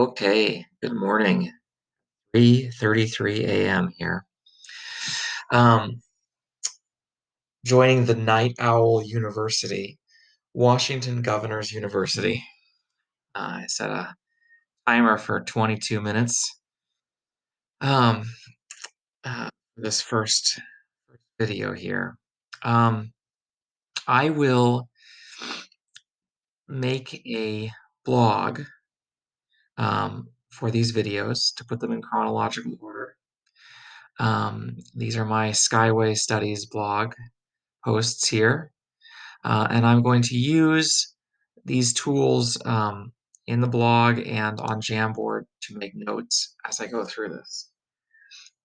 Okay, good morning. 3:33 a.m. here. Um, Joining the Night Owl University, Washington Governors University. I set a timer for 22 minutes. Um, this first video here. Um, I will make a blog for these videos to put them in chronological order. These are my Skyway Studies blog posts here. And I'm going to use these tools in the blog and on Jamboard to make notes as I go through this.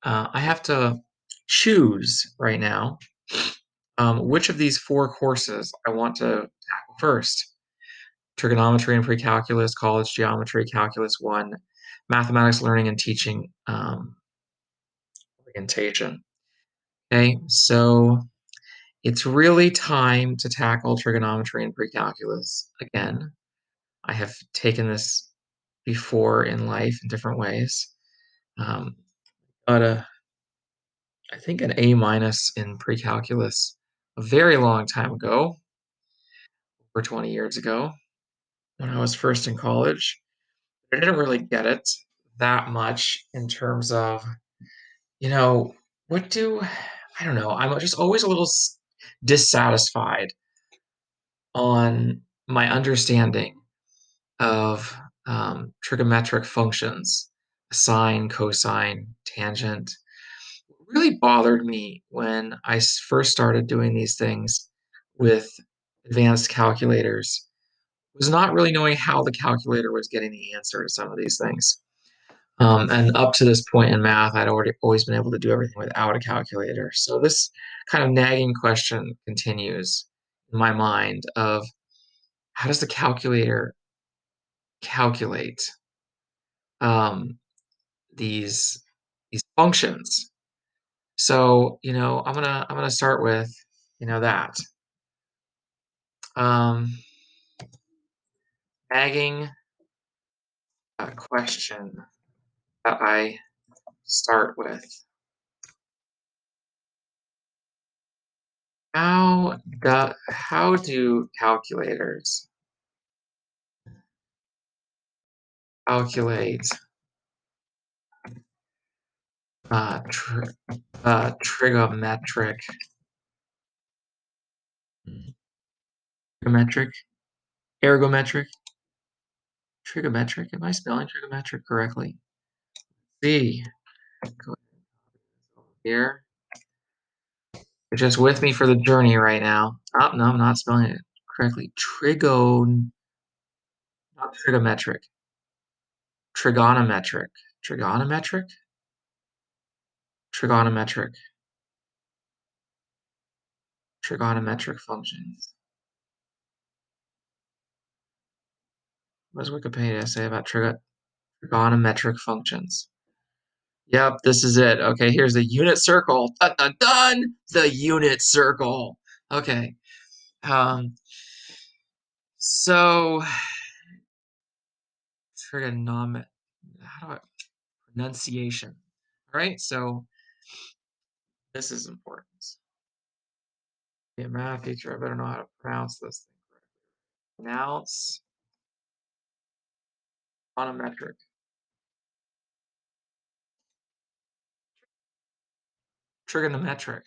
I have to choose right now which of these four courses I want to tackle first. Trigonometry and Precalculus, College Geometry, Calculus 1, Mathematics Learning and Teaching Orientation. Okay, so it's really time to tackle trigonometry and precalculus again. I have taken this before in life in different ways. Got I think an A minus in precalculus a very long time ago, over 20 years ago, when I was first in college. I didn't really get it that much in terms of, you know, I don't know, I'm just always a little dissatisfied on my understanding of trigonometric functions, sine, cosine, tangent. What really bothered me when I first started doing these things with advanced calculators was not really knowing how the calculator was getting the answer to some of these things. And up to this point in math, I'd always been able to do everything without a calculator. So this kind of nagging question continues in my mind of how does the calculator calculate um, these functions? So I'm gonna start with that um, nagging question that I start with. How do calculators calculate uh, tr trigonometric trigonometric ergometric trigonometric? Am I spelling trigonometric correctly? See, go here. You're just with me for the journey right now. Oh, no, I'm not spelling it correctly. Not trigonometric. Trigonometric. Trigonometric? Trigonometric. Trigonometric functions. What does Wikipedia say about trigonometric functions? Yep, this is it. Okay, here's the unit circle. Dun, dun, dun! The unit circle. Okay. Um, so trigonomet how do I pronunciation. All right, so this is important. Be a math teacher, I better know how to pronounce this thing correctly. Pronounce trigonometric. Trigonometric.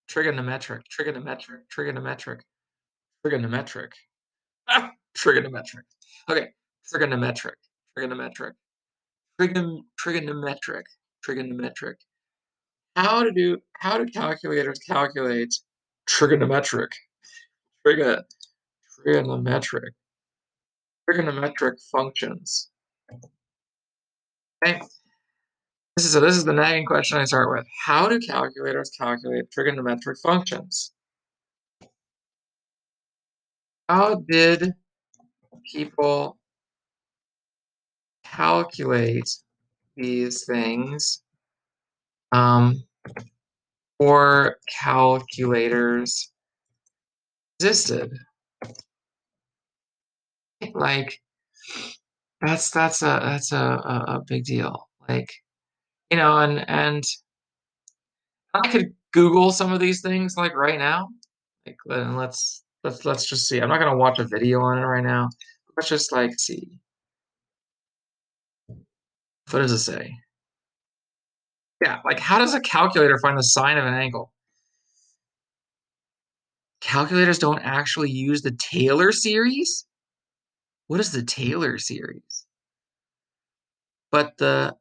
Trigonometric. Trigonometric. Trigonometric. Trigonometric. Ah, trigonometric. Okay. Trigonometric. Trigonometric. Trigonometric. Trigonometric. How do calculators calculate trigonometric? Trigo, trigonometric. Trigonometric functions. Okay. This is the nagging question I start with. How do calculators calculate trigonometric functions? How did people calculate these things um, or calculators existed? Like, that's a big deal. Like, and I could Google some of these things like right now. Like, and let's just see. I'm not gonna watch a video on it right now. Let's just like see. What does it say? Yeah, like how does a calculator find the sine of an angle? Calculators don't actually use the Taylor series? What is the Taylor series? But the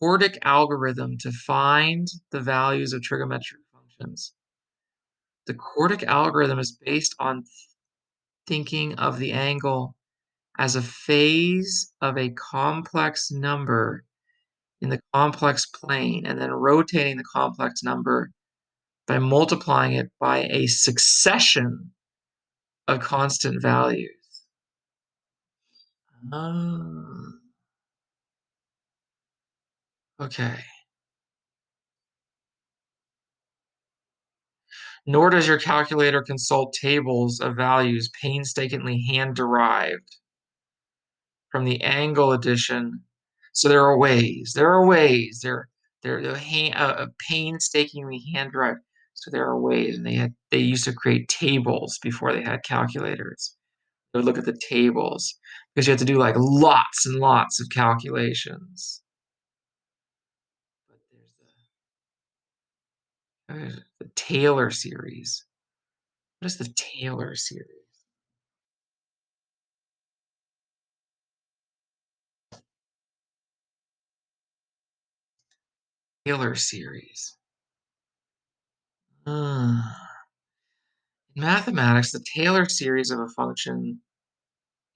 quartic algorithm to find the values of trigonometric functions. The quartic algorithm is based on thinking of the angle as a phase of a complex number in the complex plane and then rotating the complex number by multiplying it by a succession of constant values. Um, okay. Nor does your calculator consult tables of values painstakingly hand-derived from the angle edition. So there are ways. There are ways. They're painstakingly hand-derived. So there are ways, and they used to create tables before they had calculators. They would look at the tables because you have to do like lots and lots of calculations. But there's the Taylor series. What is the Taylor series? Taylor series. In mathematics, the Taylor series of a function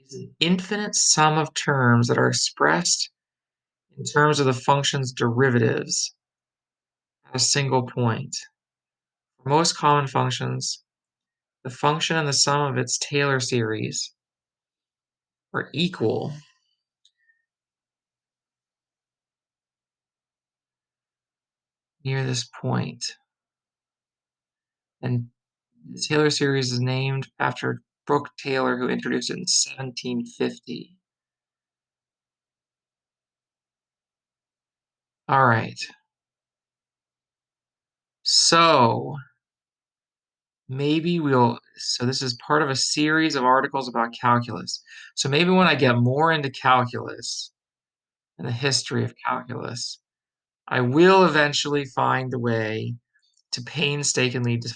is an infinite sum of terms that are expressed in terms of the function's derivatives at a single point. For most common functions, the function and the sum of its Taylor series are equal near this point. And the Taylor series is named after Brooke Taylor, who introduced it in 1750. All right. So so this is part of a series of articles about calculus. So maybe when I get more into calculus and the history of calculus, I will eventually find a way to painstakingly do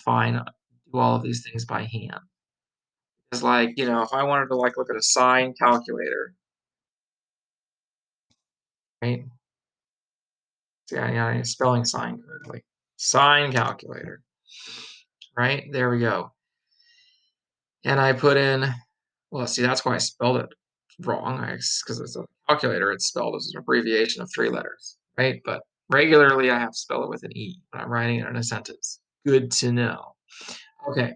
all of these things by hand. It's like, if I wanted to like look at a sine calculator, right? Yeah, spelling sine correctly. Sine calculator, right? There we go. And I put in, well, see, that's why I spelled it wrong. Because it's a calculator, it's spelled as an abbreviation of 3 letters, right? But regularly I have to spell it with an E when I'm writing it in a sentence. Good to know. Okay.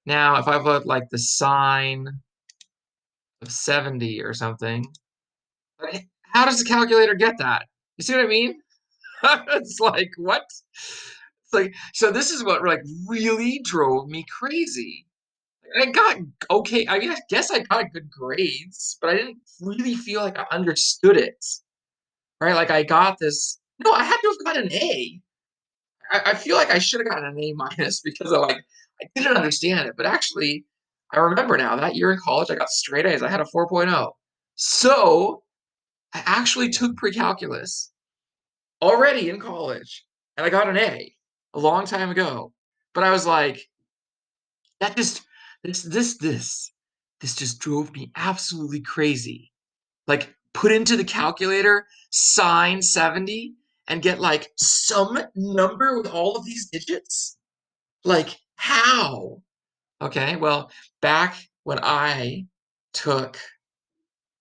Now, if I put like the sine of 70 or something, how does the calculator get that? You see what I mean? It's like, what? It's like, so this is what like really drove me crazy. I got okay. I mean, I guess I got good grades, but I didn't really feel like I understood it. Right? Like I got this. No, I had to have got an A. I feel like I should have gotten an A minus because I didn't understand it. But actually, I remember now that year in college, I got straight A's. I had a 4.0. So I actually took precalculus already in college, and I got an A long time ago. But I was like, that just this just drove me absolutely crazy. Like put into the calculator sine 70 and get like some number with all of these digits? Like how? Okay, well, back when I took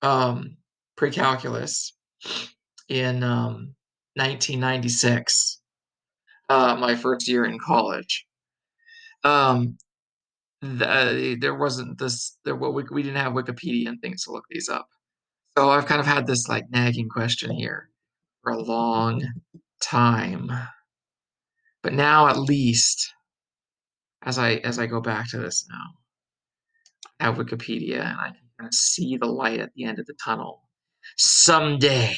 um precalculus in 1996, my first year in college. Um there wasn't this there we didn't have Wikipedia and things to look these up. So I've kind of had this like nagging question here for a long time. But now at least as I go back to this now, I have Wikipedia and I can kind of see the light at the end of the tunnel. someday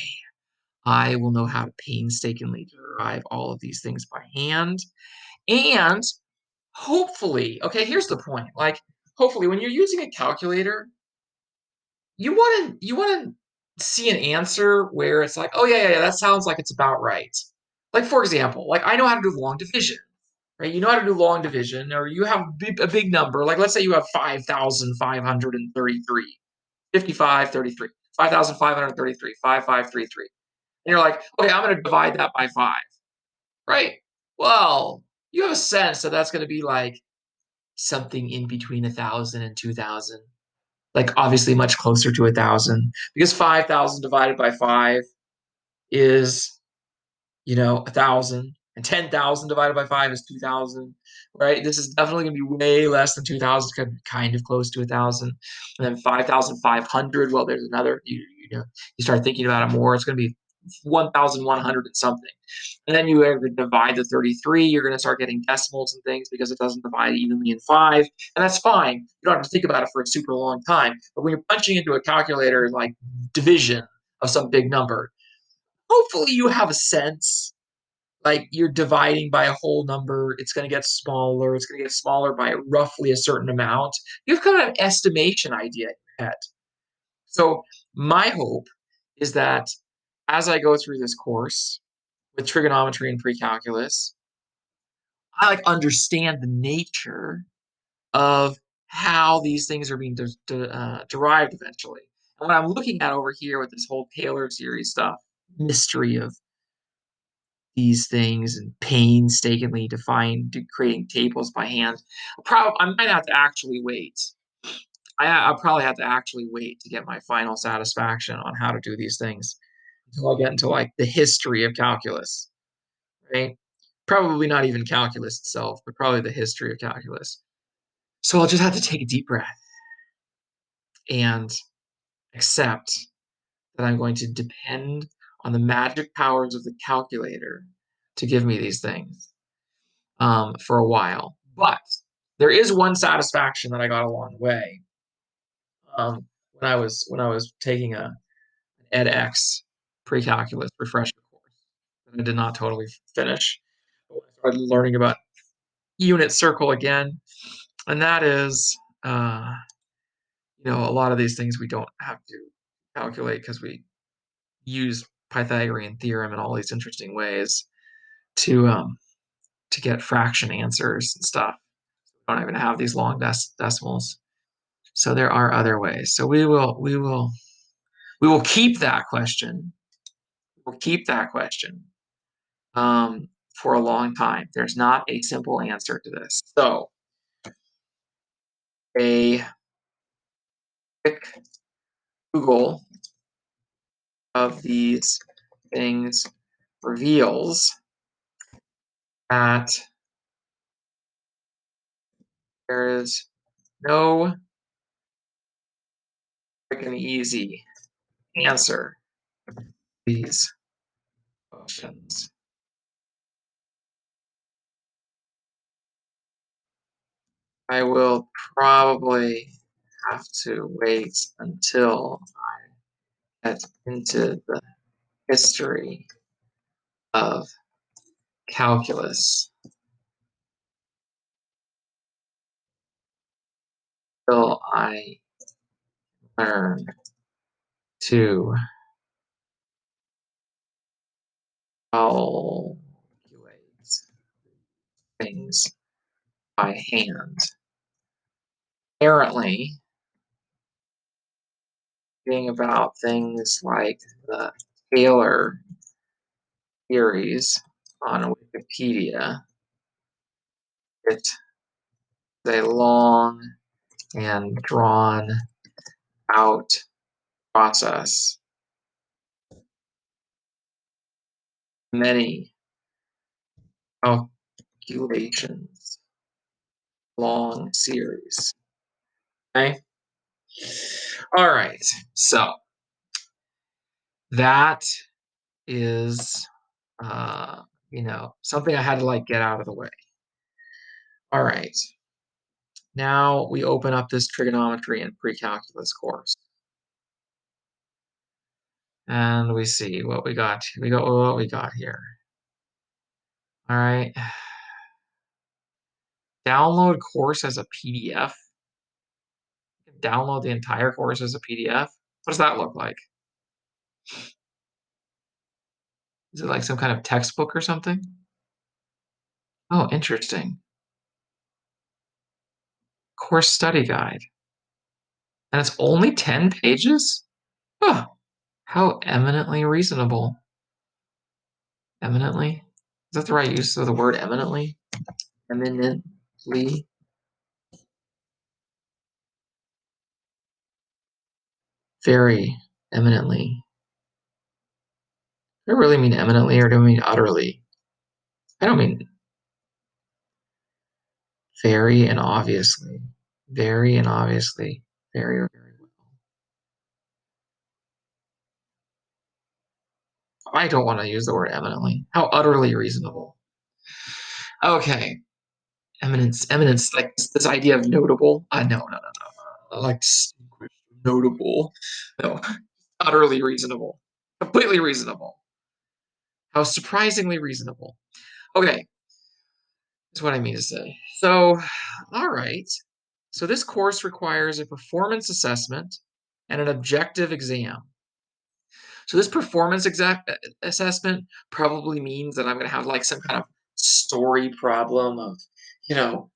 I will know how to painstakingly derive all of these things by hand. And hopefully, okay, here's the point. Like, hopefully, when you're using a calculator, you want to see an answer where it's like, oh yeah, that sounds like it's about right. Like, for example, like I know how to do long division, right? You know how to do long division, or you have a big number. Like, let's say you have 5,533, 5533, 5,533, 5533. And you're like, okay, I'm going to divide that by 5, right? Well, you have a sense that that's going to be like something in between 1,000 and 2,000. Like obviously much closer to 1,000, because 5,000 divided by 5 is, 1,000, and 10,000 divided by 5 is 2,000, right? This is definitely going to be way less than 2,000, kind of close to 1,000. And then 5,500, well, there's another, you start thinking about it more, it's going to be 1,100 and something. And then you divide the 33, you're going to start getting decimals and things because it doesn't divide evenly in 5. And that's fine. You don't have to think about it for a super long time. But when you're punching into a calculator like division of some big number, hopefully you have a sense, like you're dividing by a whole number, it's going to get smaller, it's going to get smaller by roughly a certain amount. You have kind of an estimation idea in your head. So my hope is that as I go through this course with trigonometry and precalculus, I like understand the nature of how these things are being derived eventually. And what I'm looking at over here with this whole Taylor series stuff, mystery of these things and painstakingly creating tables by hand, I might have to actually wait. I'll probably have to actually wait to get my final satisfaction on how to do these things until I get into like the history of calculus, right? Probably not even calculus itself, but probably the history of calculus. So I'll just have to take a deep breath and accept that I'm going to depend on the magic powers of the calculator to give me these things for a while. But there is one satisfaction that I got along the way when I was taking a edX precalculus refresher course that I did not totally finish. But I started learning about unit circle again, and that is, a lot of these things we don't have to calculate because we use Pythagorean theorem in all these interesting ways to um, to get fraction answers and stuff. We don't even have these long decimals. So there are other ways. So we will keep that question. We'll keep that question for a long time. There's not a simple answer to this. So a quick Google of these things reveals that there is no quick and easy answer to these questions. I will probably have to wait until I get into the history of calculus till I learn to calculate things by hand. Apparently, being about things like the Taylor series on Wikipedia, it's a long and drawn out process. Many calculations, long series. Okay. All right. So that is, something I had to like get out of the way. All right. Now we open up this trigonometry and precalculus course. And we see what we got. We got what we got here. All right. Download course as a PDF. Download the entire course as a PDF. What does that look like? Is it like some kind of textbook or something? Oh, interesting. Course study guide. And it's only 10 pages? Oh, how eminently reasonable. Eminently? Is that the right use of the word eminently? Eminently? Very eminently. Do I really mean eminently or do I mean utterly? I don't mean very and obviously. Very and obviously. Very, very well. I don't want to use the word eminently. How utterly reasonable. Okay. Eminence, like this idea of notable. No. I like distinguished, notable. No, utterly reasonable. Completely reasonable. How surprisingly reasonable. Okay, that's what I mean to say. So, all right. So this course requires a performance assessment and an objective exam. So this performance assessment probably means that I'm going to have like some kind of story problem of,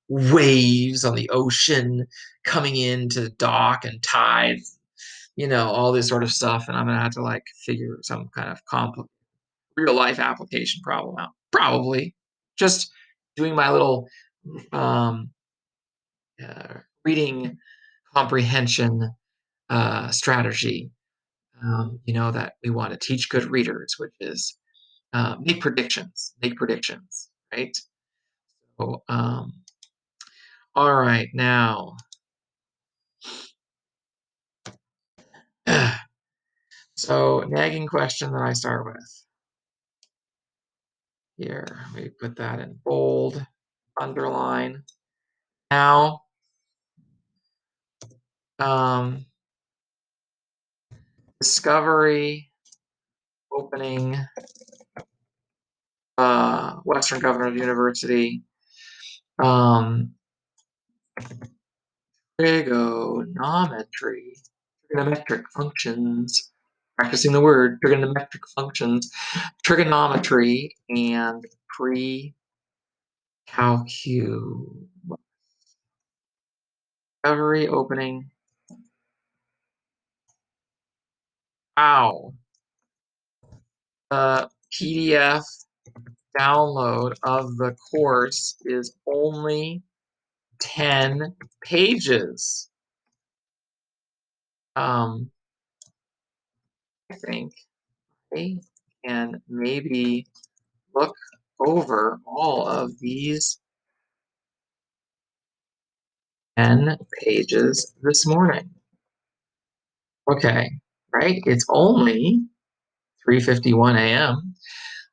waves on the ocean coming into the dock and tides, all this sort of stuff. And I'm going to have to like figure some kind of real life application problem out. Probably just doing my little um, reading comprehension strategy, that we want to teach good readers, which is make predictions, right? So, all right, now, so nagging question that I start with here. We put that in bold, underline. Now, um, discovery opening Western Governors University. Trigonometric functions. Practicing the word trigonometric functions, trigonometry, and pre-calculus. Discovery opening. Wow. The PDF download of the course is only 10 pages. I think I can maybe look over all of these 10 pages this morning. Okay, right? It's only 3:51 a.m.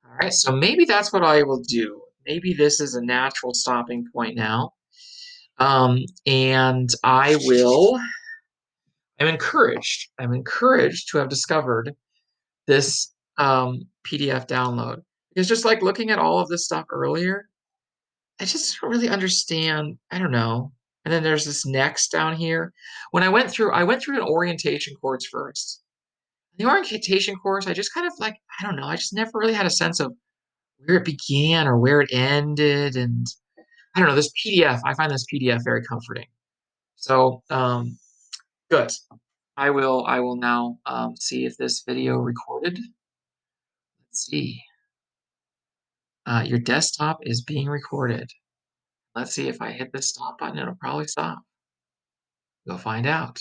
All right, so maybe that's what I will do. Maybe this is a natural stopping point now. And I'm encouraged to have discovered this PDF download. Because just like looking at all of this stuff earlier, I just don't really understand. I don't know. And then there's this next down here. When I went through an orientation course first. The orientation course, I just kind of like, I don't know, I just never really had a sense of where it began or where it ended. And I don't know, this PDF, I find this PDF very comforting. So good. I will now see if this video recorded. Let's see. Your desktop is being recorded. Let's see if I hit the stop button, it'll probably stop. We'll find out.